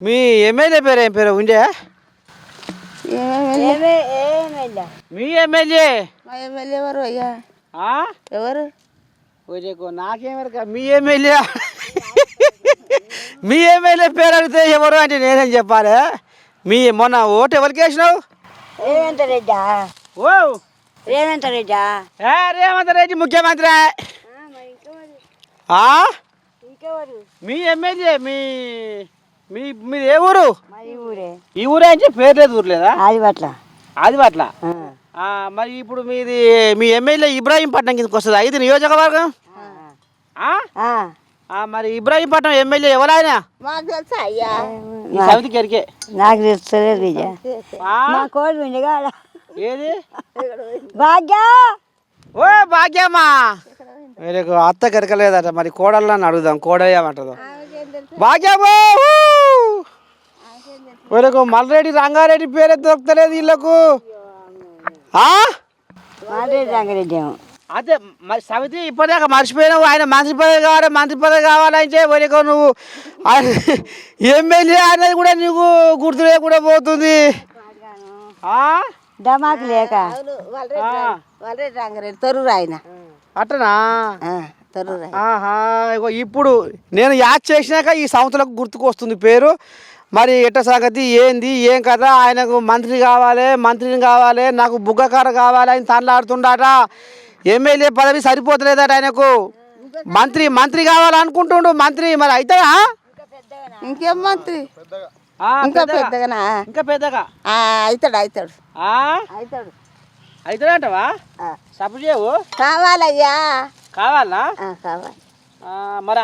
మీ MLA పేరు ఏం పేరు ఉండే? మీ ఎమ్మెల్యే మా ఎమ్మెల్యే ఎవరు అయ్యా? ఎవరు? నాకేమరక మీ ఎమ్మెల్యే మీ ఎమ్మెల్యే పేరు అడిగితే ఎవరు అంటే నేనేం చెప్పాలి? మీ మొన్న ఓటు ఎవరికి వేసినావు? రేవంత్ రెడ్డా. ఓ రేవంత్ రెడ్డా. రేవంత్ రెడ్డి ముఖ్యమంత్రి. మీ ఎమ్మెల్యే మీ మీ మీది ఏ ఊరు? ఈ ఊరే అంటే పేరు లేదు, ఊరు లేదా? ఆదిపట్ల. మరి ఇప్పుడు మీది మీ ఎమ్మెల్యే ఇబ్రాహీంపట్నం కిందకి వస్తుంది, ఐదు నియోజకవర్గం. మరి ఇబ్రాహీంపట్నం ఎమ్మెల్యే ఎవరైనా మాకు తెలుసా అయ్యా? సమితికి ఎరికే నాకు తెలుస్తలేదు. ఏది భాగ్య. ఓ భాగ్యమ్మా, మీకు అత్త కెరకలేదట, మరి కోడళ్ళని అడుగుదాం, కోడయ్యమంటుందో. భాగ్యమ్మా, వీళ్ళకు మల్రెడ్డి రంగారెడ్డి పేరే దొరకలేదు వీళ్ళకు. రంగారెడ్డి అదే మరి సమితి ఇప్పటిదాకా మర్చిపోయినావు. ఆయన మంత్రి పదవి కావాలి, మంత్రి పదవి కావాలంటే వీళ్ళకు నువ్వు ఎమ్మెల్యే అనేది కూడా నీకు గుర్తు లేకుండా పోతుంది. డమాకు లేక రంగారెడ్డి తొర్రూరు ఆయన అట్టనా? తొర్రూరు. ఇప్పుడు నేను యాడ్ చేసినాక ఈ సంస్థలకు గుర్తుకు వస్తుంది పేరు. మరి ఎట్ట సంగతి ఏంది ఏం కదా? ఆయనకు మంత్రి కావాలి, మంత్రిని కావాలి, నాకు బుగ్గకార కావాలి అని తనలాడుతుండట. ఎమ్మెల్యే పదవి సరిపోతలేదట ఆయనకు, మంత్రి మంత్రి కావాలనుకుంటుండు. మంత్రి మరి అవుతాడా? ఇంకేం మంత్రి? ఇంకా పెద్దగా ఇంకా పెద్దగా అవుతాడు. అవుతాడంటవా? సపోర్ట్ చేయవు? కావాలయ్యా, కావాలా? కావాలి. మరి